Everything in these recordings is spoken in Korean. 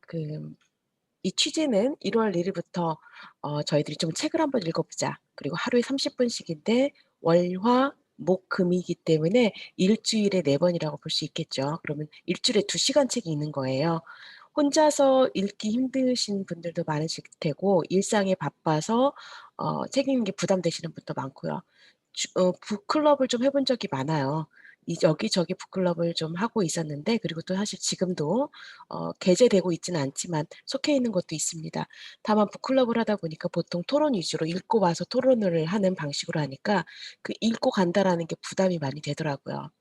그 이 취지는 1월 1 일부터 저희들이 좀 책을 한번 읽어 보자. 그리고 하루에 30 분씩인데 월, 화, 목, 금이기 때문에 일 주일에 4 번이라고 볼 수 있겠죠. 그러면 일 주일에 2 시간 책이 있는 거예요. 혼자서 읽기 힘드신 분들도 많으실 테고 일상에 바빠서 책 읽는 게 부담되시는 분도 많고요. 북클럽을 좀 해본 적이 많아요. 여기저기 북클럽을 좀 하고 있었는데, 그리고 또 사실 지금도 개재되고 있지는 않지만 속해 있는 것도 있습니다. 다만 북클럽을 하다 보니까 보통 토론 위주로 읽고 와서 토론을 하는 방식으로 하니까 그 읽고 간다라는 게 부담이 많이 되더라고요.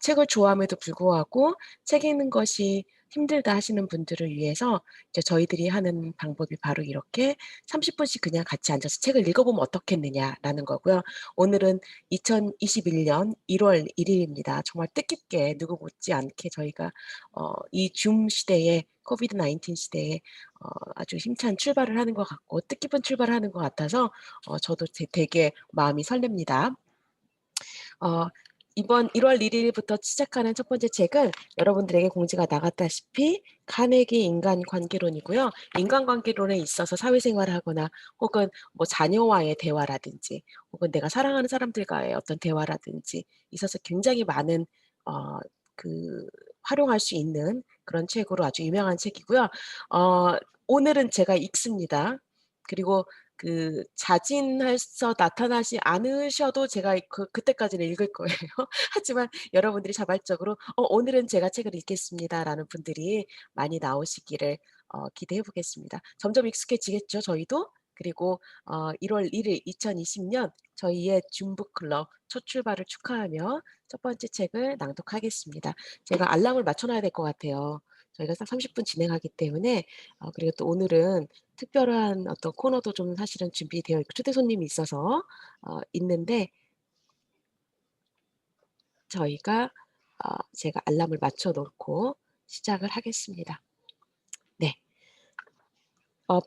책을 좋아함에도 불구하고 책 읽는 것이 힘들다 하시는 분들을 위해서 이제 저희들이 하는 방법이 바로 이렇게 30 분씩 그냥 같이 앉아서 책을 읽어보면 어떻겠느냐라는 거고요. 오늘은 2021년 1월 1 일입니다. 정말 뜻깊게 누구 못지 않게 저희가 이 줌 시대에, 코비드 19 시대에 아주 힘찬 출발을 하는 것 같고 뜻깊은 출발을 하는 것 같아서 저도 되게 마음이 설렙니다. 어 이번 1월 1 일부터 시작하는 첫 번째 책은 여러분들에게 공지가 나갔다시피 카네기 인간관계론이고요. 인간관계론에 있어서 사회생활을 하거나 혹은 뭐 자녀와의 대화라든지 혹은 내가 사랑하는 사람들과의 어떤 대화라든지 있어서 굉장히 많은 어 그 활용할 수 있는 그런 책으로 아주 유명한 책이고요. 오늘은 제가 읽습니다. 그리고 자진해서 나타나지 않으셔도 제가 그때까지는 읽을 거예요. 하지만 여러분들이 자발적으로 오늘은 제가 책을 읽겠습니다."라는 분들이 많이 나오시기를 기대해 보겠습니다. 점점 익숙해지겠죠, 저희도? 그리고 1월 1 일 2020년 저희의 줌북 클럽 첫 출발을 축하하며 첫 번째 책을 낭독하겠습니다. 제가 알람을 맞춰 놔야 될 것 같아요. 저희가 딱 30분 진행하기 때문에. 그리고 또 오늘은 특별한 어떤 코너도 좀 사실은 준비되어 있고 초대 손님이 있어서 있는데, 저희가 제가 알람을 맞춰 놓고 시작을 하겠습니다. 네.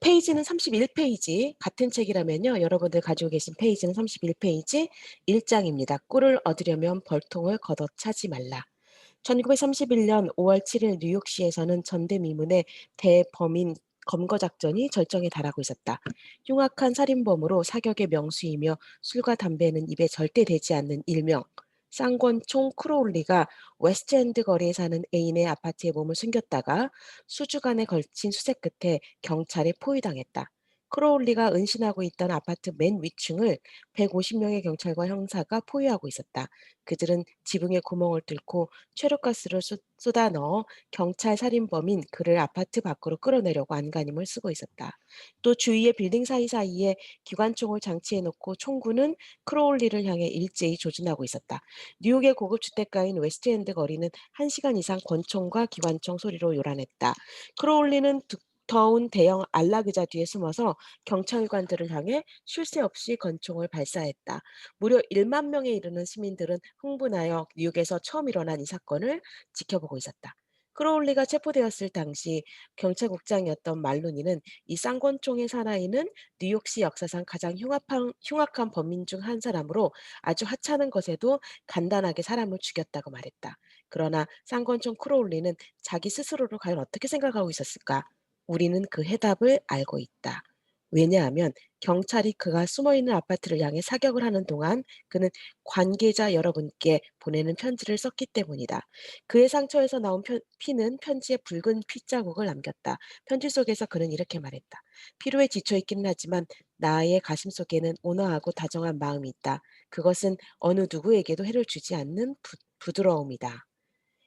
페이지는 31 페이지, 같은 책이라면요 여러분들 가지고 계신 페이지는 31 페이지 1 장입니다. "꿀을 얻으려면 벌통을 걷어 차지 말라." 1931년 5월 7일 뉴욕시에서는 전대미문의 대범인 검거 작전이 절정에 달하고 있었다. 흉악한 살인범으로 사격의 명수이며 술과 담배는 입에 절대 대지 않는 일명 쌍권총 크로울리가 웨스트엔드 거리에 사는 애인의 아파트에 몸을 숨겼다가 수주간에 걸친 수색 끝에 경찰에 포위당했다. 크로울리가 은신하고 있던 아파트 맨 위층을 150 명의 경찰과 형사가 포위하고 있었다. 그들은 지붕에 구멍을 뚫고 최루가스를 쏟아 넣어 경찰 살인범인 그를 아파트 밖으로 끌어내려고 안간힘을 쓰고 있었다. 또 주위의 빌딩 사이사이에 기관총을 장치해 놓고 총구는 크로울리를 향해 일제히 조준하고 있었다. 뉴욕의 고급 주택가인 웨스트엔드 거리는 1시간 이상 권총과 기관총 소리로 요란했다. 크로울리는 더운 대형 안락의자 뒤에 숨어서 경찰관들을 향해 쉴 새 없이 권총을 발사했다. 무려 1만 명에 이르는 시민들은 흥분하여 뉴욕에서 처음 일어난 이 사건을 지켜보고 있었다. 크로울리가 체포되었을 당시 경찰국장이었던 말루니는 이 쌍권총의 사나이는 뉴욕시 역사상 가장 흉악한 범인 중 한 사람으로 아주 하찮은 것에도 간단하게 사람을 죽였다고 말했다. 그러나 쌍권총 크로울리는 자기 스스로를 과연 어떻게 생각하고 있었을까? 우리는 그 해답을 알고 있다. 왜냐하면 경찰이 그가 숨어 있는 아파트를 향해 사격을 하는 동안 그는 관계자 여러분께 보내는 편지를 썼기 때문이다. 그의 상처에서 나온 피는 편지에 붉은 핏자국을 남겼다. 편지 속에서 그는 이렇게 말했다. 피로에 지쳐 있기는 하지만 나의 가슴 속에는 온화하고 다정한 마음이 있다. 그것은 어느 누구에게도 해를 주지 않는 부드러움이다.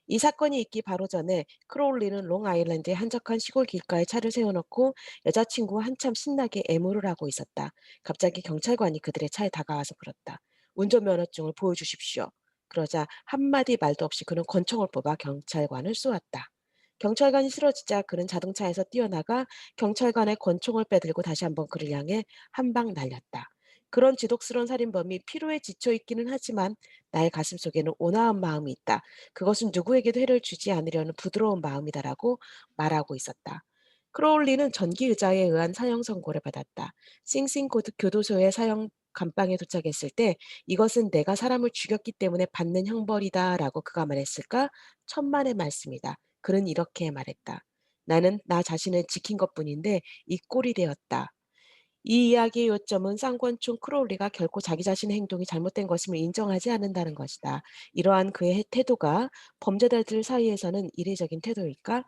이 사건이 있기 바로 전에 크로울리는 롱아일랜드의 한적한 시골 길가에 차를 세워놓고 여자친구와 한참 신나게 애무를 하고 있었다. 갑자기 경찰관이 그들의 차에 다가와서 물었다. 운전면허증을 보여주십시오. 그러자 한마디 말도 없이 그는 권총을 뽑아 경찰관을 쏘았다. 경찰관이 쓰러지자 그는 자동차에서 뛰어나가 경찰관의 권총을 빼들고 다시 한번 그를 향해 한 방 날렸다. 그런 지독스러운 살인범이 피로에 지쳐 있기는 하지만 나의 가슴속에는 온화한 마음이 있다. 그것은 누구에게도 해를 주지 않으려는 부드러운 마음이다라고 말하고 있었다. 크로울리는 전기 의자에 의한 사형 선고를 받았다. 싱싱 교도소의 사형 감방에 도착했을 때 이것은 내가 사람을 죽였기 때문에 받는 형벌이다라고 그가 말했을까? 천만의 말씀이다. 그는 이렇게 말했다. 나는 나 자신을 지킨 것뿐인데 이 꼴이 되었다. 이 이야기의 요점은 쌍권총 크로울리가 결코 자기 자신의 행동이 잘못된 것임을 인정하지 않는다는 것이다. 이러한 그의 태도가 범죄자들 사이에서는 이례적인 태도일까?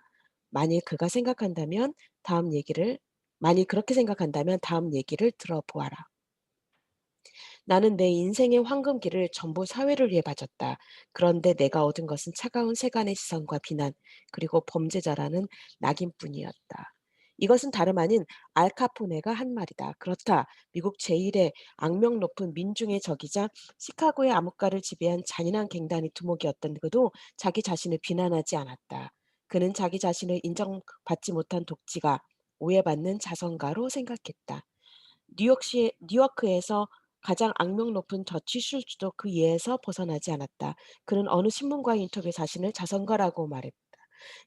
만일 그가 생각한다면 다음 얘기를 만일 그렇게 생각한다면 다음 얘기를 들어보아라. 나는 내 인생의 황금기를 전부 사회를 위해 바쳤다. 그런데 내가 얻은 것은 차가운 세간의 시선과 비난, 그리고 범죄자라는 낙인뿐이었다. 이것은 다름 아닌 알카포네가 한 말이다. 그렇다. 미국 제1의 악명 높은 민중의 적이자 시카고의 암흑가를 지배한 잔인한 갱단의 두목이었던 그도 자기 자신을 비난하지 않았다. 그는 자기 자신을 인정받지 못한 독지가 오해받는 자선가로 생각했다. 뉴요크에서 가장 악명 높은 더치 슐즈도 그 예에서 벗어나지 않았다. 그는 어느 신문과의 인터뷰에 자신을 자선가라고 말했다.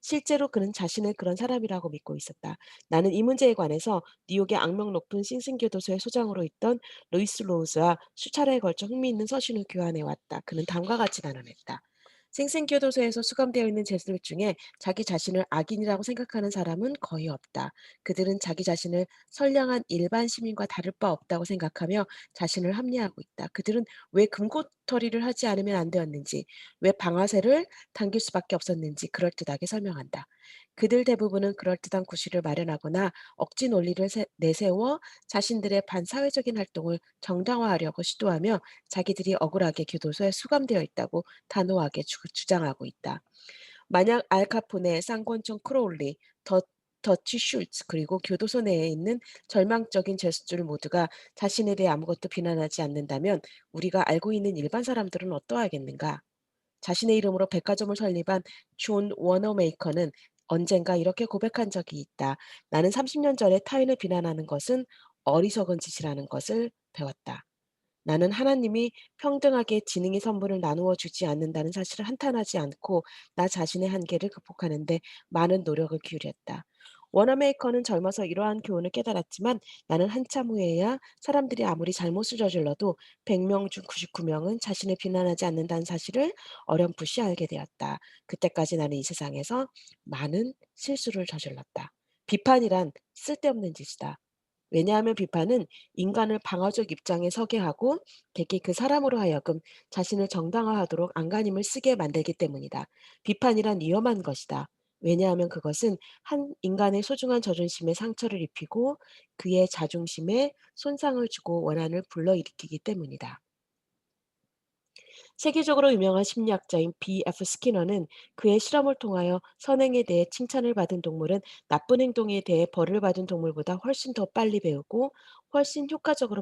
실제로 그는 자신을 그런 사람이라고 믿고 있었다. 나는 이 문제에 관해서 뉴욕의 악명 높은 싱싱교도소의 소장으로 있던 루이스 로우즈와 수차례에 걸쳐 흥미있는 서신을 교환해 왔다. 그는 다음과 같이 단언했다. 생생교도소에서 수감되어 있는 죄수들 중에 자기 자신을 악인이라고 생각하는 사람은 거의 없다. 그들은 자기 자신을 선량한 일반 시민과 다를 바 없다고 생각하며 자신을 합리화하고 있다. 그들은 왜 금고털이를 하지 않으면 안 되었는지, 왜 방아쇠를 당길 수밖에 없었는지 그럴듯하게 설명한다. 그들 대부분은 그럴듯한 구실을 마련하거나 억지 논리를 내세워 자신들의 반사회적인 활동을 정당화하려고 시도하며 자기들이 억울하게 교도소에 수감되어 있다고 단호하게 주장하고 있다. 만약 알카포네, 쌍권총 크로울리, 더치 슐츠 그리고 교도소 내에 있는 절망적인 죄수들 모두가 자신에 대해 아무것도 비난하지 않는다면 우리가 알고 있는 일반 사람들은 어떠하겠는가? 자신의 이름으로 백화점을 설립한 존 워너메이커는 언젠가 이렇게 고백한 적이 있다. 나는 30년 전에 타인을 비난하는 것은 어리석은 짓이라는 것을 배웠다. 나는 하나님이 평등하게 지능의 선분을 나누어 주지 않는다는 사실을 한탄하지 않고 나 자신의 한계를 극복하는 데 많은 노력을 기울였다. 워너메이커는 젊어서 이러한 교훈을 깨달았지만 나는 한참 후에야 사람들이 아무리 잘못을 저질러도 100명 중 99명은 자신을 비난하지 않는다는 사실을 어렴풋이 알게 되었다. 그때까지 나는 이 세상에서 많은 실수를 저질렀다. 비판이란 쓸데없는 짓이다. 왜냐하면 비판은 인간을 방어적 입장에 서게 하고 대개 그 사람으로 하여금 자신을 정당화하도록 안간힘을 쓰게 만들기 때문이다. 비판이란 위험한 것이다. 왜냐하면 그것은 한 인간의 소중한 자존심에 상처를 입히고 그의 자존심에 손상을 주고 원한을 불러일으키기 때문이다. 세계적으로 유명한 심리학자인 B.F. 스키너는 그의 실험을 통하여 선행에 대해 칭찬을 받은 동물은 나쁜 행동에 대해 벌을 받은 동물보다 훨씬 더 빨리 배우고 훨씬 효과적으로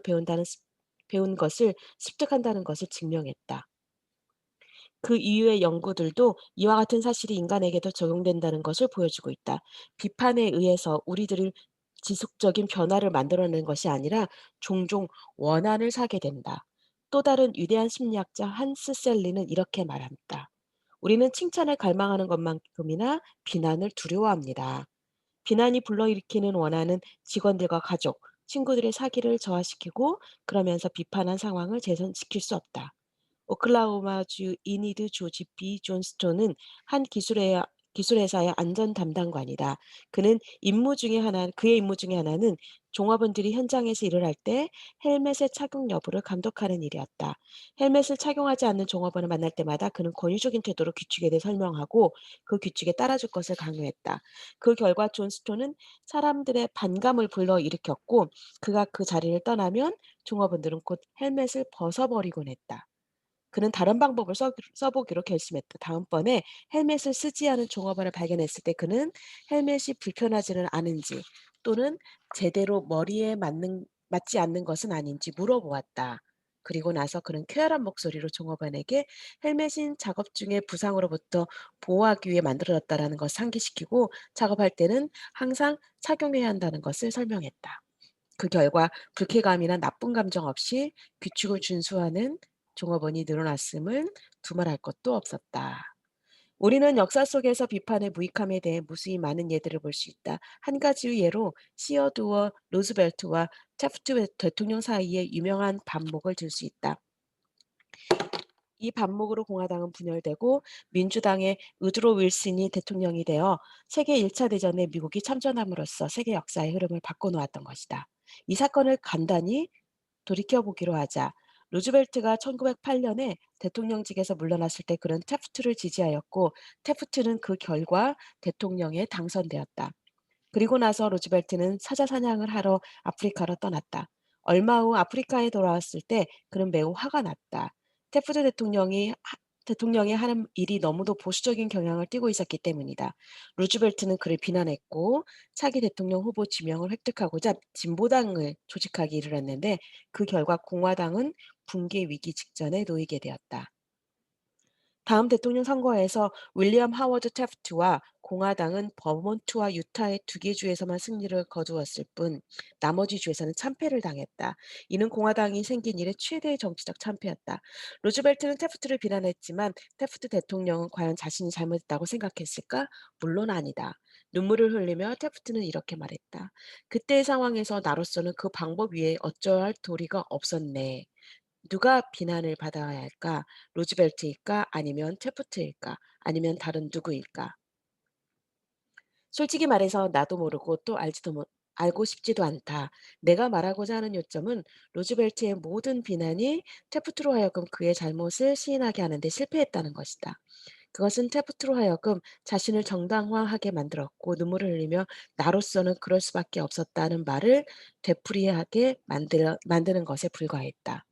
배운 것을 습득한다는 것을 증명했다. 그 이후의 연구들도 이와 같은 사실이 인간에게도 적용된다는 것을 보여주고 있다. 비판에 의해서 우리들을 지속적인 변화를 만들어내는 것이 아니라 종종 원한을 사게 된다. 또 다른 위대한 심리학자 한스 셀리는 이렇게 말한다. 우리는 칭찬을 갈망하는 것만큼이나 비난을 두려워합니다. 비난이 불러일으키는 원한은 직원들과 가족, 친구들의 사기를 저하시키고 그러면서 비판한 상황을 재선시킬 수 없다. 오클라호마주 이니드 조지 B. 존스톤은 한 기술회사의 안전 담당관이다. 그의 임무 중에 하나는 종업원들이 현장에서 일을 할 때 헬멧의 착용 여부를 감독하는 일이었다. 헬멧을 착용하지 않는 종업원을 만날 때마다 그는 권위적인 태도로 규칙에 대해 설명하고 그 규칙에 따라줄 것을 강요했다. 그 결과 존스톤은 사람들의 반감을 불러일으켰고 그가 그 자리를 떠나면 종업원들은 곧 헬멧을 벗어버리곤 했다. 그는 다른 방법을 써보기로 결심했다. 다음번에 헬멧을 쓰지 않은 종업원을 발견했을 때 그는 헬멧이 불편하지는 않은지 또는 제대로 머리에 맞지 않는 것은 아닌지 물어보았다. 그리고 나서 그는 쾌활한 목소리로 종업원에게 헬멧인 작업 중에 부상으로부터 보호하기 위해 만들어졌다라는 것을 상기시키고 작업할 때는 항상 착용해야 한다는 것을 설명했다. 그 결과 불쾌감이나 나쁜 감정 없이 규칙을 준수하는 종업원이 늘어났음을 두말할 것도 없었다. 우리는 역사 속에서 비판의 무익함에 대해 무수히 많은 예들을 볼 수 있다. 한 가지 예로 시어도어 루즈벨트와 태프트 대통령 사이의 유명한 반목을 들 수 있다. 이 반목으로 공화당은 분열되고 민주당의 우드로 윌슨이 대통령이 되어 세계 1차 대전에 미국이 참전함으로써 세계 역사의 흐름을 바꿔놓았던 것이다. 이 사건을 간단히 돌이켜보기로 하자. 루즈벨트가 1908년에 대통령직에서 물러났을 때 그는 태프트를 지지하였고 태프트는 그 결과 대통령에 당선되었다. 그리고 나서 루즈벨트는 사자 사냥을 하러 아프리카로 떠났다. 얼마 후 아프리카에 돌아왔을 때 그는 매우 화가 났다. 태프트 대통령이 하는 일이 너무도 보수적인 경향을 띠고 있었기 때문이다. 루즈벨트는 그를 비난했고 차기 대통령 후보 지명을 획득하고자 진보당을 조직하기 이르렀는데 그 결과 공화당은 붕괴 위기 직전에 놓이게 되었다. 다음 대통령 선거에서 윌리엄 하워드 태프트와 공화당은 버몬트와 유타의 두 개 주에서만 승리를 거두었을 뿐 나머지 주에서는 참패를 당했다. 이는 공화당이 생긴 이래 최대의 정치적 참패였다. 루즈벨트는 태프트를 비난했지만 태프트 대통령은 과연 자신이 잘못했다고 생각했을까? 물론 아니다. 눈물을 흘리며 태프트는 이렇게 말했다. 그때의 상황에서 나로서는 그 방법 위에 어쩌할 도리가 없었네. 누가 비난을 받아야 할까? 루즈벨트일까? 아니면 테프트일까? 아니면 다른 누구일까? 솔직히 말해서 나도 모르고 또 알고 싶지도 않다. 내가 말하고자 하는 요점은 루즈벨트의 모든 비난이 테프트로 하여금 그의 잘못을 시인하게 하는데 실패했다는 것이다. 그것은 테프트로 하여금 자신을 정당화하게 만들었고 눈물을 흘리며 나로서는 그럴 수밖에 없었다는 말을 되풀이하게 만드는 것에 불과했다.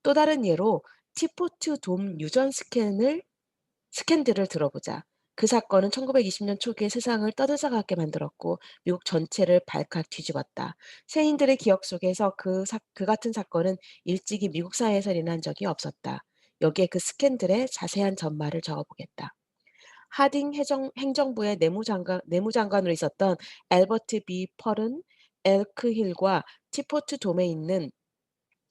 또 다른 예로 티포트 돔 유전 스캔들을 들어보자. 그 사건은 1920년 초기에 세상을 떠들썩하게 만들었고 미국 전체를 발칵 뒤집었다. 세인들의 기억 속에서 그 같은 사건은 일찍이 미국 사회에서 일어난 적이 없었다. 여기에 그 스캔들의 자세한 전말을 적어보겠다. 하딩 행정부의 내무장관으로 있었던 앨버트 B. 펄은 엘크힐과 티포트 돔에 있는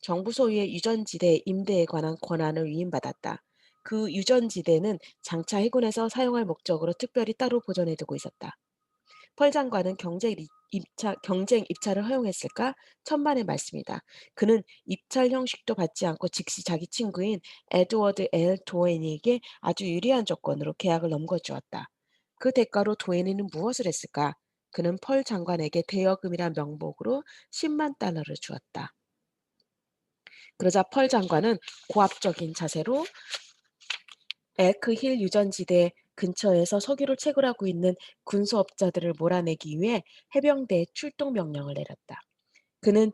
정부 소유의 유전지대 임대에 관한 권한을 위임받았다. 그 유전지대는 장차 해군에서 사용할 목적으로 특별히 따로 보존해 두고 있었다. 펄 장관은 경쟁 입찰을 허용했을까? 천만의 말씀이다. 그는 입찰 형식도 받지 않고 즉시 자기 친구인 에드워드 L. 도에니에게 아주 유리한 조건으로 계약을 넘겨주었다. 그 대가로 도에니는 무엇을 했을까? 그는 펄 장관에게 대여금이란 명목으로 10만 달러를 주었다. 그러자 펄 장관은 고압적인 자세로 엘크힐 유전지대 근처에서 석유를 채굴하고 있는 군수업자들을 몰아내기 위해 해병대에 출동 명령을 내렸다. 그는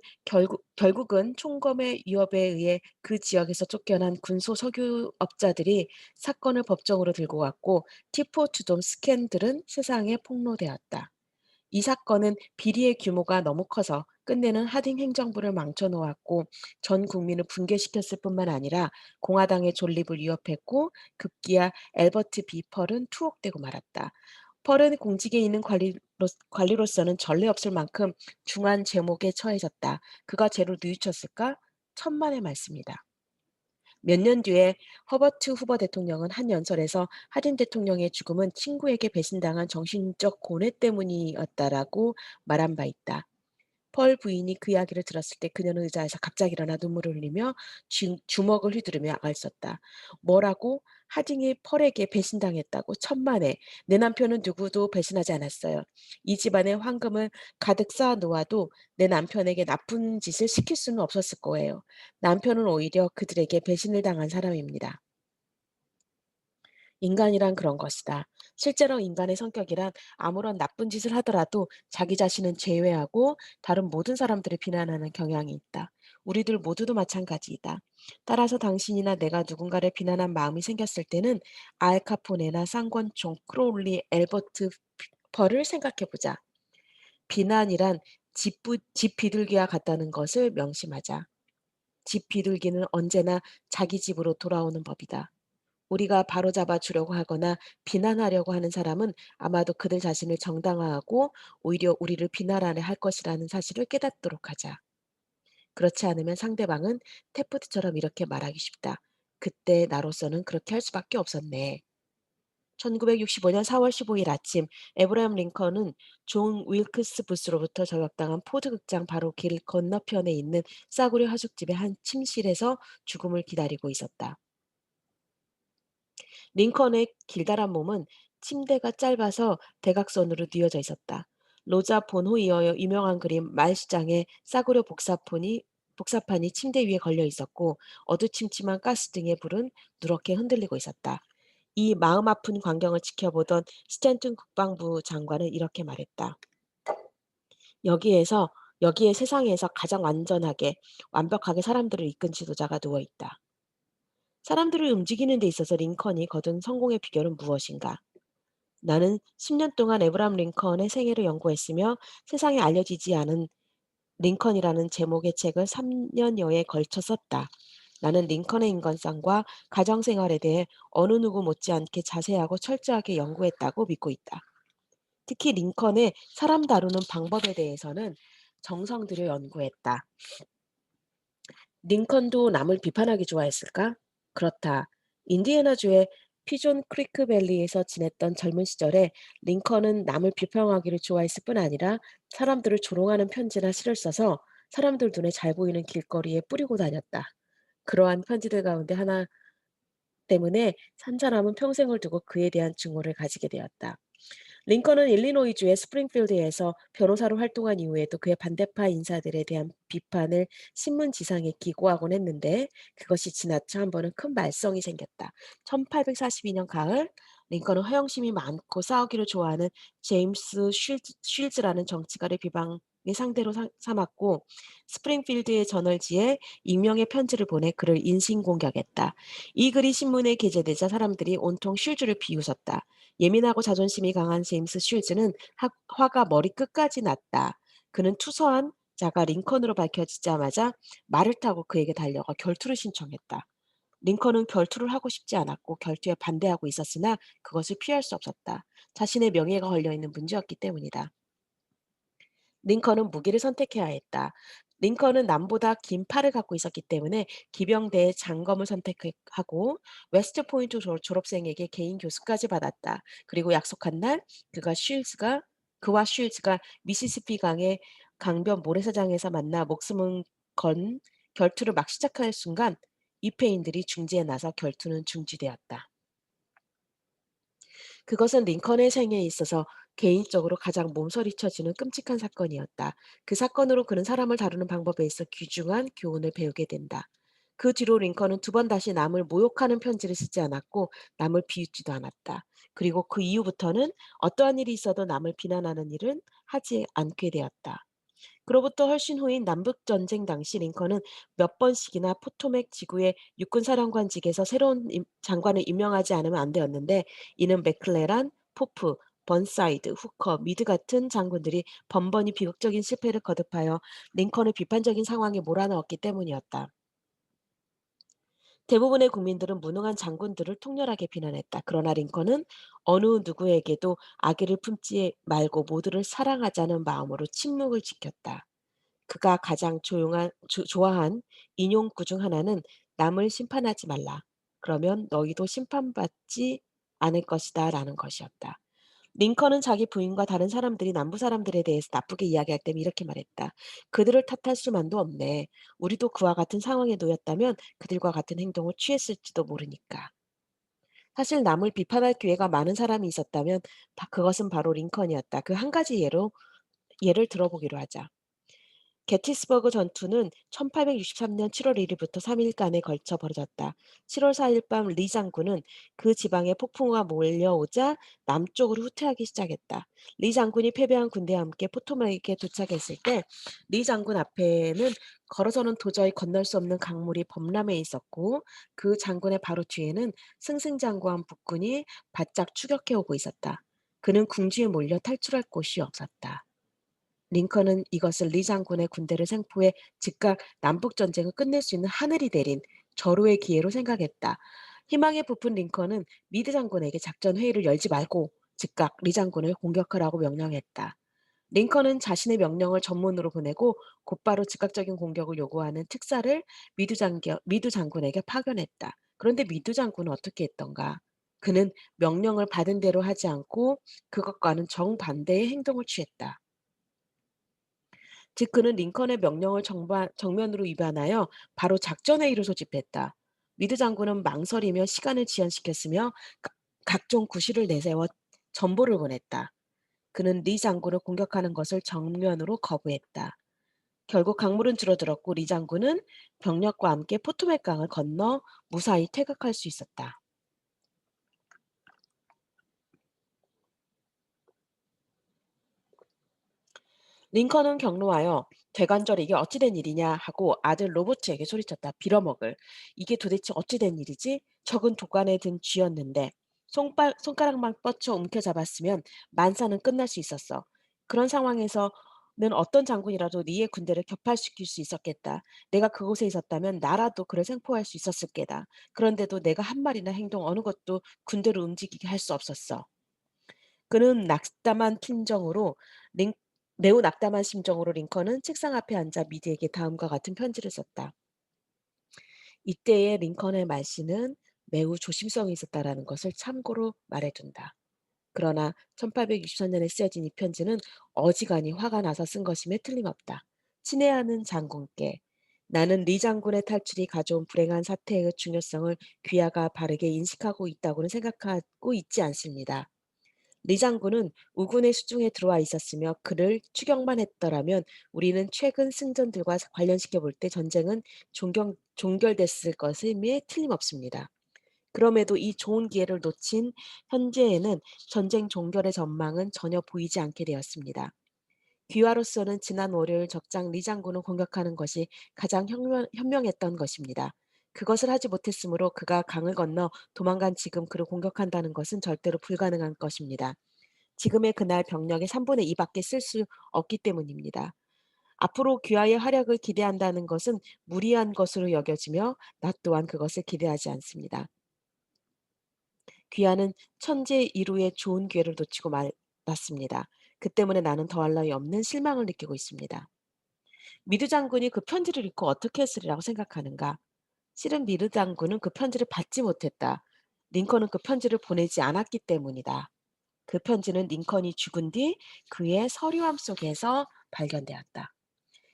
결국은 총검의 위협에 의해 그 지역에서 쫓겨난 군소 석유업자들이 사건을 법정으로 들고 왔고 티포투돔 스캔들은 세상에 폭로되었다. 이 사건은 비리의 규모가 너무 커서 끝내는 하딩 행정부를 망쳐놓았고 전 국민을 붕괴시켰을 뿐만 아니라 공화당의 존립을 위협했고 급기야 앨버트 비 펄은 투옥되고 말았다. 펄은 공직에 있는 관리로서는 전례 없을 만큼 중한 제목에 처해졌다. 그가 죄로 뉘우쳤을까? 천만의 말씀이다. 몇 년 뒤에 허버트 후버 대통령은 한 연설에서 하딘 대통령의 죽음은 친구에게 배신당한 정신적 고뇌 때문이었다라고 말한 바 있다. 펄 부인이 그 이야기를 들었을 때 그녀는 의자에서 갑자기 일어나 눈물을 흘리며 주먹을 휘두르며 악을 썼다. 뭐라고? 하딩이 펄에게 배신당했다고? 천만에. 내 남편은 누구도 배신하지 않았어요. 이 집안에 황금을 가득 쌓아 놓아도 내 남편에게 나쁜 짓을 시킬 수는 없었을 거예요. 남편은 오히려 그들에게 배신을 당한 사람입니다. 인간이란 그런 것이다. 실제로 인간의 성격이란 아무런 나쁜 짓을 하더라도 자기 자신은 제외하고 다른 모든 사람들을 비난하는 경향이 있다. 우리들 모두도 마찬가지이다. 따라서 당신이나 내가 누군가를 비난한 마음이 생겼을 때는 알카포네나 쌍권총, 크로울리, 엘버트 펄을 생각해 보자. 비난이란 집 비둘기와 같다는 것을 명심하자. 집 비둘기는 언제나 자기 집으로 돌아오는 법이다. 우리가 바로잡아 주려고 하거나 비난하려고 하는 사람은 아마도 그들 자신을 정당화하고 오히려 우리를 비난하려 할 것이라는 사실을 깨닫도록 하자. 그렇지 않으면 상대방은 테프트처럼 이렇게 말하기 쉽다. 그때 나로서는 그렇게 할 수밖에 없었네. 1965년 4월 15일 아침 에브라임 링컨은 존 윌크스 부스로부터 저격당한 포드 극장 바로 길 건너편에 있는 싸구려 하숙집의 한 침실에서 죽음을 기다리고 있었다. 링컨의 길다란 몸은 침대가 짧아서 대각선으로 뉘어져 있었다. 로자 본 호이어의 유명한 그림 말시장에 싸구려 복사판이 침대 위에 걸려 있었고 어두침침한 가스등의 불은 누렇게 흔들리고 있었다. 이 마음 아픈 광경을 지켜보던 스탠튼 국방부 장관은 이렇게 말했다. 여기에서 여기에 세상에서 가장 완벽하게 사람들을 이끈 지도자가 누워 있다. 사람들을 움직이는 데 있어서 링컨이 거둔 성공의 비결은 무엇인가? 나는 10년 동안 에브람 링컨의 생애를 연구했으며 세상에 알려지지 않은 링컨이라는 제목의 책을 3년여에 걸쳐 썼다. 나는 링컨의 인간성과 가정생활에 대해 어느 누구 못지않게 자세하고 철저하게 연구했다고 믿고 있다. 특히 링컨의 사람 다루는 방법에 대해서는 정성 들여 연구했다. 링컨도 남을 비판하기 좋아했을까? 그렇다. 인디애나주의 피존 크리크 밸리에서 지냈던 젊은 시절에 링컨은 남을 비평하기를 좋아했을 뿐 아니라 사람들을 조롱하는 편지나 시를 써서 사람들 눈에 잘 보이는 길거리에 뿌리고 다녔다. 그러한 편지들 가운데 하나 때문에 한 사람은 평생을 두고 그에 대한 증오를 가지게 되었다. 링컨은 일리노이주의 스프링필드에서 변호사로 활동한 이후에도 그의 반대파 인사들에 대한 비판을 신문지상에 기고하곤 했는데 그것이 지나쳐 한 번은 큰 말썽이 생겼다. 1842년 가을 링컨은 허영심이 많고 싸우기를 좋아하는 제임스 쉴즈라는 정치가를 비방의 상대로 삼았고 스프링필드의 저널지에 익명의 편지를 보내 그를 인신공격했다. 이 글이 신문에 게재되자 사람들이 온통 쉴즈를 비웃었다. 예민하고 자존심이 강한 제임스 쉴즈는 화가 머리끝까지 났다. 그는 투서한 자가 링컨으로 밝혀지자마자 말을 타고 그에게 달려가 결투를 신청했다. 링컨은 결투를 하고 싶지 않았고 결투에 반대하고 있었으나 그것을 피할 수 없었다. 자신의 명예가 걸려있는 문제였기 때문이다. 링컨은 무기를 선택해야 했다. 링컨은 남보다 긴 팔을 갖고 있었기 때문에 기병대의 장검을 선택하고 웨스트 포인트 졸업생에게 개인 교수까지 받았다. 그리고 약속한 날 그와 쉴즈가 미시시피 강의 강변 모래사장에서 만나 목숨은 건 결투를 막 시작할 순간 입회인들이 중지에 나서 결투는 중지되었다. 그것은 링컨의 생애에 있어서 개인적으로 가장 몸서리쳐지는 끔찍한 사건이었다. 그 사건으로 그는 사람을 다루는 방법에 있어 귀중한 교훈을 배우게 된다. 그 뒤로 링컨은 두 번 다시 남을 모욕하는 편지를 쓰지 않았고 남을 비웃지도 않았다. 그리고 그 이후부터는 어떠한 일이 있어도 남을 비난하는 일은 하지 않게 되었다. 그로부터 훨씬 후인 남북전쟁 당시 링컨은 몇 번씩이나 포토맥 지구의 육군사령관직에서 새로운 장관을 임명하지 않으면 안 되었는데 이는 맥클레란, 포프, 번사이드, 후커, 미드 같은 장군들이 번번이 비극적인 실패를 거듭하여 링컨을 비판적인 상황에 몰아넣었기 때문이었다. 대부분의 국민들은 무능한 장군들을 통렬하게 비난했다. 그러나 링컨은 어느 누구에게도 악의를 품지 말고 모두를 사랑하자는 마음으로 침묵을 지켰다. 그가 가장 좋아한 인용구 중 하나는 "남을 심판하지 말라. 그러면 너희도 심판받지 않을 것이다." 라는 것이었다. 링컨은 자기 부인과 다른 사람들이 남부 사람들에 대해서 나쁘게 이야기할 때 이렇게 말했다. "그들을 탓할 수만도 없네. 우리도 그와 같은 상황에 놓였다면 그들과 같은 행동을 취했을지도 모르니까." 사실 남을 비판할 기회가 많은 사람이 있었다면 그것은 바로 링컨이었다. 그 한 가지 예를 들어보기로 하자. 게티스버그 전투는 1863년 7월 1일부터 3일간에 걸쳐 벌어졌다. 7월 4일 밤 리 장군은 그 지방에 폭풍우가 몰려오자 남쪽으로 후퇴하기 시작했다. 리 장군이 패배한 군대와 함께 포토맥에 도착했을 때 리 장군 앞에는 걸어서는 도저히 건널 수 없는 강물이 범람해 있었고 그 장군의 바로 뒤에는 승승장구한 북군이 바짝 추격해 오고 있었다. 그는 궁지에 몰려 탈출할 곳이 없었다. 링컨은 이것을 리 장군의 군대를 생포해 즉각 남북 전쟁을 끝낼 수 있는 하늘이 내린 절호의 기회로 생각했다. 희망에 부푼 링컨은 미드 장군에게 작전 회의를 열지 말고 즉각 리 장군을 공격하라고 명령했다. 링컨은 자신의 명령을 전문으로 보내고 곧바로 즉각적인 공격을 요구하는 특사를 미드 장군에게 파견했다. 그런데 미드 장군은 어떻게 했던가? 그는 명령을 받은 대로 하지 않고 그것과는 정반대의 행동을 취했다. 즉 그는 링컨의 명령을 정면으로 위반하여 바로 작전 회의를 소집했다. 미드 장군은 망설이며 시간을 지연시켰으며 각종 구실을 내세워 전보를 보냈다. 그는 리 장군을 공격하는 것을 정면으로 거부했다. 결국 강물은 줄어들었고 리 장군은 병력과 함께 포토맥 강을 건너 무사히 퇴각할 수 있었다. 링컨은 경로하여 "되관절 이게 어찌 된 일이냐." 하고 아들 로버트에게 소리쳤다. 빌어먹을. "이게 도대체 어찌 된 일이지? 적은 도관에 든 쥐였는데 손가락만 뻗쳐 움켜잡았으면 만사는 끝날 수 있었어. 그런 상황에서는 어떤 장군이라도 네의 군대를 격파시킬 수 있었겠다. 내가 그곳에 있었다면 나라도 그를 생포할 수 있었을 게다. 그런데도 내가 한 말이나 행동 어느 것도 군대를 움직이게 할 수 없었어." 그는 낙담한 심정으로 링 매우 낙담한 심정으로 링컨은 책상 앞에 앉아 미디에게 다음과 같은 편지를 썼다. 이때의 링컨의 말씨는 매우 조심성이 있었다라는 것을 참고로 말해둔다. 그러나 1863년에 쓰여진 이 편지는 어지간히 화가 나서 쓴 것임에 틀림없다. 친애하는 장군께 나는 리 장군의 탈출이 가져온 불행한 사태의 중요성을 귀하가 바르게 인식하고 있다고는 생각하고 있지 않습니다. 리 장군은 우군의 수중에 들어와 있었으며 그를 추격만 했더라면 우리는 최근 승전들과 관련시켜 볼 때 전쟁은 종결됐을 것임에 틀림없습니다. 그럼에도 이 좋은 기회를 놓친 현재에는 전쟁 종결의 전망은 전혀 보이지 않게 되었습니다. 귀화로서는 지난 월요일 적장 리 장군을 공격하는 것이 가장 현명했던 것입니다. 그것을 하지 못했으므로 그가 강을 건너 도망간 지금 그를 공격한다는 것은 절대로 불가능한 것입니다. 지금의 그날 병력의 3분의 2 밖에 쓸 수 없기 때문입니다. 앞으로 귀하의 활약을 기대한다는 것은 무리한 것으로 여겨지며 나 또한 그것을 기대하지 않습니다. 귀하는 천재 이루의 좋은 기회를 놓치고 말았습니다. 그 때문에 나는 더할 나위 없는 실망을 느끼고 있습니다. 미드 장군이 그 편지를 읽고 어떻게 했으리라고 생각하는가? 실은 미드 장군은 그 편지를 받지 못했다. 링컨은 그 편지를 보내지 않았기 때문이다. 그 편지는 링컨이 죽은 뒤 그의 서류함 속에서 발견되었다.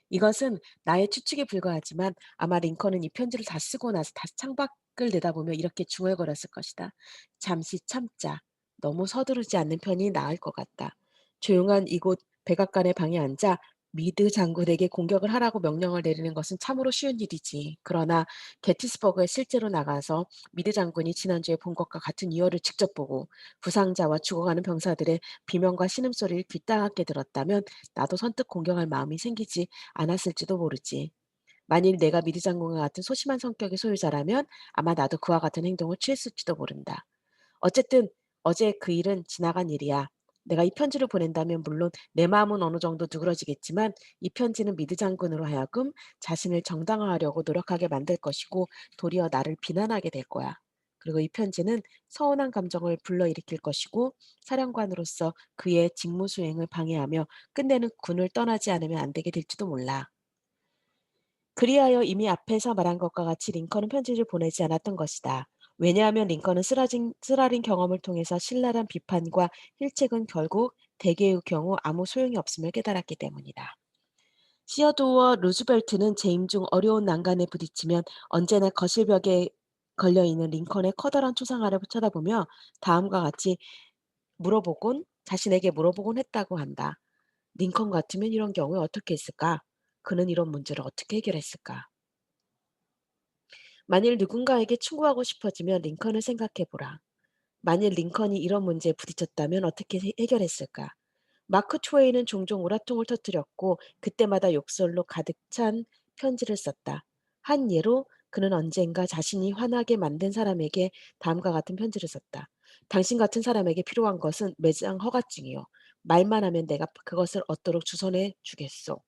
이것은 나의 추측에 불과하지만 아마 링컨은 이 편지를 다 쓰고 나서 다시 창밖을 내다보며 이렇게 중얼거렸을 것이다. "잠시 참자. 너무 서두르지 않는 편이 나을 것 같다." 조용한 이곳 백악관의 방에 앉아 미드 장군에게 공격을 하라고 명령을 내리는 것은 참으로 쉬운 일이지. 그러나 게티스버그에 실제로 나가서 미드 장군이 지난주에 본 것과 같은 이어를 직접 보고 부상자와 죽어가는 병사들의 비명과 신음소리를 귀따갑게 들었다면 나도 선뜻 공격할 마음이 생기지 않았을지도 모르지. 만일 내가 미드 장군과 같은 소심한 성격의 소유자라면 아마 나도 그와 같은 행동을 취했을지도 모른다. 어쨌든 어제 그 일은 지나간 일이야. 내가 이 편지를 보낸다면 물론 내 마음은 어느 정도 누그러지겠지만 이 편지는 미드 장군으로 하여금 자신을 정당화하려고 노력하게 만들 것이고 도리어 나를 비난하게 될 거야. 그리고 이 편지는 서운한 감정을 불러일으킬 것이고 사령관으로서 그의 직무 수행을 방해하며 끝내는 군을 떠나지 않으면 안 되게 될지도 몰라. 그리하여 이미 앞에서 말한 것과 같이 링컨은 편지를 보내지 않았던 것이다. 왜냐하면 링컨은 쓰라린 경험을 통해서 신랄한 비판과 실책은 결국 대개의 경우 아무 소용이 없음을 깨달았기 때문이다. 시어도어 루즈벨트는 재임 중 어려운 난관에 부딪히면 언제나 거실벽에 걸려있는 링컨의 커다란 초상화를 쳐다보며 다음과 같이 자신에게 물어보곤 했다고 한다. 링컨 같으면 이런 경우에 어떻게 했을까? 그는 이런 문제를 어떻게 해결했을까? 만일 누군가에게 충고하고 싶어지면 링컨을 생각해 보라. 만일 링컨이 이런 문제에 부딪혔다면 어떻게 해결했을까? 마크 트웨이는 종종 우라통을 터뜨렸고 그때마다 욕설로 가득 찬 편지를 썼다. 한 예로 그는 언젠가 자신이 화나게 만든 사람에게 다음과 같은 편지를 썼다. 당신 같은 사람에게 필요한 것은 매장 허가증이요. 말만 하면 내가 그것을 얻도록 주선해 주겠소.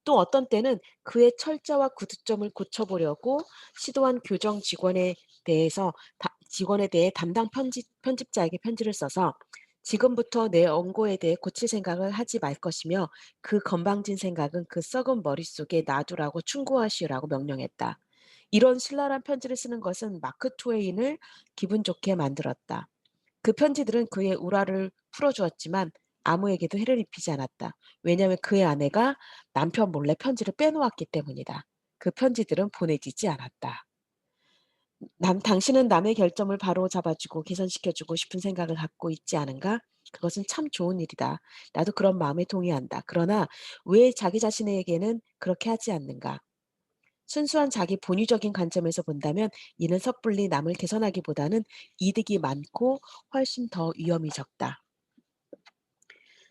또 어떤 때는 그의 철자와 구두점을 고쳐보려고 시도한 교정 직원에 대해 담당 편집자에게 편지를 써서 "지금부터 내 원고에 대해 고칠 생각을 하지 말 것이며 그 건방진 생각은 그 썩은 머릿속에 놔두라고 충고하시오라고 명령했다." 이런 신랄한 편지를 쓰는 것은 마크 트웨인을 기분 좋게 만들었다. 그 편지들은 그의 우라를 풀어주었지만 아무에게도 해를 입히지 않았다. 왜냐하면 그의 아내가 남편 몰래 편지를 빼놓았기 때문이다. 그 편지들은 보내지지 않았다. 당신은 남의 결점을 바로잡아주고 개선시켜주고 싶은 생각을 갖고 있지 않은가? 그것은 참 좋은 일이다. 나도 그런 마음에 동의한다. 그러나 왜 자기 자신에게는 그렇게 하지 않는가? 순수한 자기 본위적인 관점에서 본다면 이는 섣불리 남을 개선하기보다는 이득이 많고 훨씬 더 위험이 적다.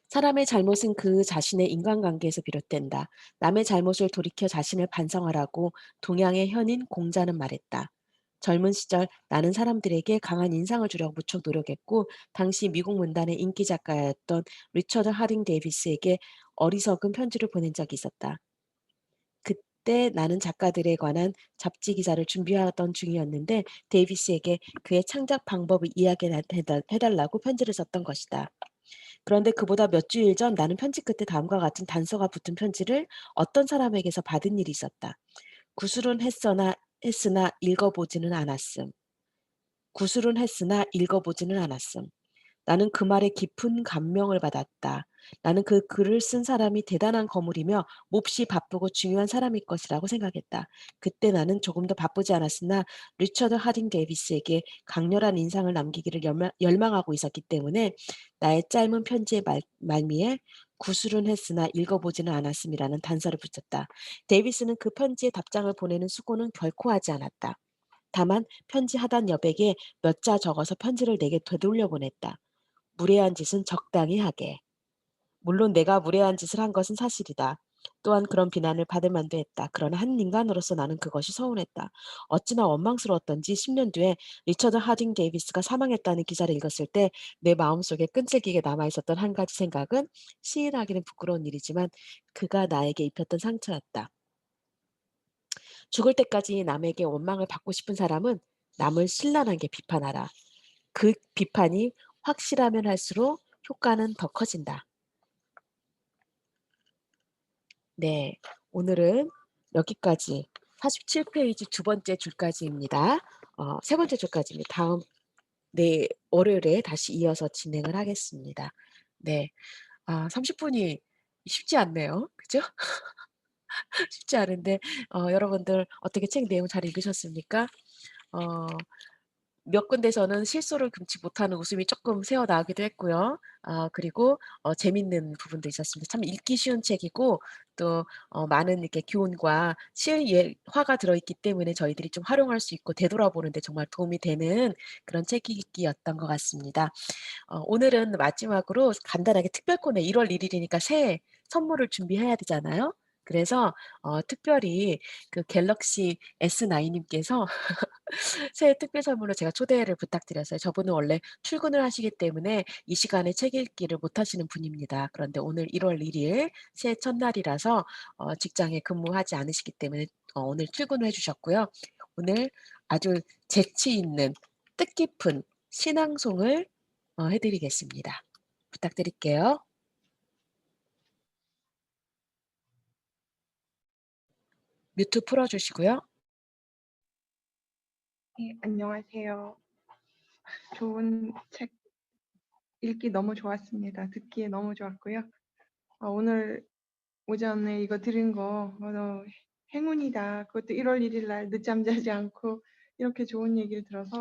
사람의 잘못은 그 자신의 인간관계에서 비롯된다. 남의 잘못을 돌이켜 자신을 반성하라고 동양의 현인 공자는 말했다. 젊은 시절 나는 사람들에게 강한 인상을 주려고 무척 노력했고 당시 미국 문단의 인기 작가였던 리처드 하딩 데이비스에게 어리석은 편지를 보낸 적이 있었다. 그때 나는 작가들에 관한 잡지 기사를 준비하던 중이었는데 데이비스에게 그의 창작 방법을 이야기해달라고 편지를 썼던 것이다. 그런데 그보다 몇 주일 전 나는 편지 끝에 다음과 같은 단서가 붙은 편지를 어떤 사람에게서 받은 일이 있었다. 구술은 했으나 읽어보지는 않았음. 구술은 했으나 읽어보지는 않았음. 나는 그 말에 깊은 감명을 받았다. 나는 그 글을 쓴 사람이 대단한 거물이며 몹시 바쁘고 중요한 사람일 것이라고 생각했다. 그때 나는 조금 더 바쁘지 않았으나 리처드 하딩 데이비스에게 강렬한 인상을 남기기를 열망하고 있었기 때문에 나의 짧은 편지의 말미에 구술은 했으나 읽어보지는 않았음이라는 단서를 붙였다. 데이비스는 그 편지에 답장을 보내는 수고는 결코 하지 않았다. 다만 편지 하단 여백에 몇 자 적어서 편지를 내게 되돌려 보냈다. 무례한 짓은 적당히 하게. 물론 내가 무례한 짓을 한 것은 사실이다. 또한 그런 비난을 받을 만도 했다. 그러나 한 인간으로서 나는 그것이 서운했다. 어찌나 원망스러웠던지 10년 뒤에 리처드 하딩 데이비스가 사망했다는 기사를 읽었을 때 내 마음속에 끈질기게 남아있었던 한 가지 생각은 시인하기는 부끄러운 일이지만 그가 나에게 입혔던 상처였다. 죽을 때까지 남에게 원망을 받고 싶은 사람은 남을 신랄하게 비판하라. 그 비판이 확실하면 할수록 효과는 더 커진다. 네. 오늘은 여기까지 47페이지 두 번째 줄까지입니다. 세 번째 줄까지입니다. 다음 월요일에 다시 이어서 진행을 하겠습니다. 네. 30분이 쉽지 않네요. 그죠? 쉽지 않은데 여러분들 어떻게 책 내용 잘 읽으셨습니까? 어 몇 군데서는 실수를 금치 못하는 웃음이 쪼끔 새어나오기도 했고요. 그리고 재밌는 부분도 있었습니다. 참 읽기 쉬운 책이고 또 많은 이렇게 교훈과 실예화가 들어있기 때문에 저희들이 좀 활용할 수 있고 되돌아보는 데 정말 도움이 되는 그런 책이었던 것 같습니다. 오늘은 마지막으로 간단하게 특별 코너 1월 1 일이니까 새해 선물을 준비해야 되잖아요. 그래서 특별히 그 갤럭시 S9 님께서 새해 특별 선물로 제가 초대를 부탁드렸어요. 저분은 원래 출근을 하시기 때문에 이 시간에 책 읽기를 못 하시는 분입니다. 그런데 오늘 1월 1일 새해 첫날이라서 직장에 근무하지 않으시기 때문에 오늘 출근을 해 주셨고요. 오늘 아주 재치 있는 뜻깊은 신앙송을 해 드리겠습니다. 부탁드릴게요. 뮤트 풀어 주시고요. 네, 안녕하세요. 좋은 책 읽기 너무 좋았습니다. 듣기에 너무 좋았고요. 오늘 오전에 이거 들은 거 행운이다. 그것도 1월 1일 날 늦잠 자지 않고 이렇게 좋은 얘기를 들어서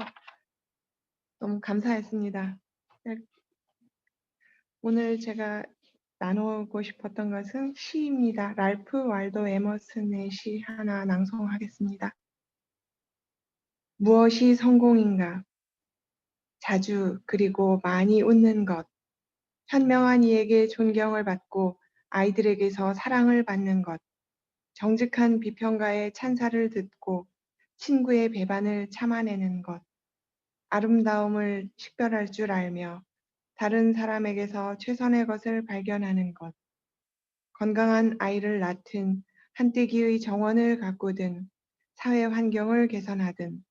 너무 감사했습니다. 네, 오늘 제가 나누고 싶었던 것은 시입니다. 랄프 waldo 에머슨의 시 하나 낭송하겠습니다. 무엇이 성공인가? 자주 그리고 많이 웃는 것. 현명한 이에게 존경을 받고 아이들에게서 사랑을 받는 것, 정직한 비평가의 찬사를 듣고 친구의 배반을 참아내는 것, 아름다움을 식별할 줄 알며 다른 사람에게서 최선의 것을 발견하는 것, 건강한 아이를 낳든 한때기의 정원을 가꾸든 사회 환경을 개선하든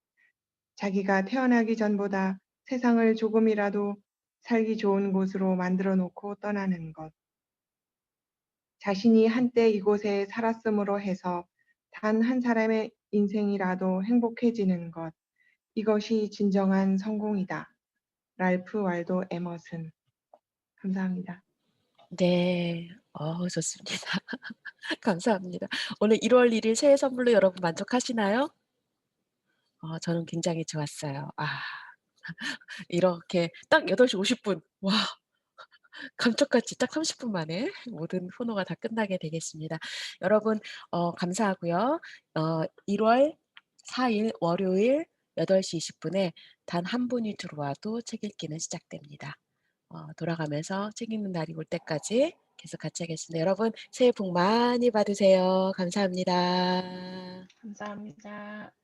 자기가 태어나기 전보다 세상을 조금이라도 살기 좋은 곳으로 만들어 놓고 떠나는 것. 자신이 한때 이곳에 살았음으로 해서 단 한 사람의 인생이라도 행복해지는 것. 이것이 진정한 성공이다. 랄프 waldo 에머슨. 감사합니다. 네. 좋습니다. 감사합니다. 오늘 1월 1일 새해 선물로 여러분 만족하시나요? 저는 굉장히 좋았어요. 이렇게 딱 8시 50분. 와, 감쪽같이 딱 30분 만에 모든 코너가 다 끝나게 되겠습니다. 여러분 감사하고요. 1월 4일 월요일 8시 20분에 단 한 분이 들어와도 책 읽기는 시작됩니다. 돌아가면서 책 읽는 날이 올 때까지 계속 같이 하겠습니다. 여러분 새해 복 많이 받으세요. 감사합니다. 감사합니다.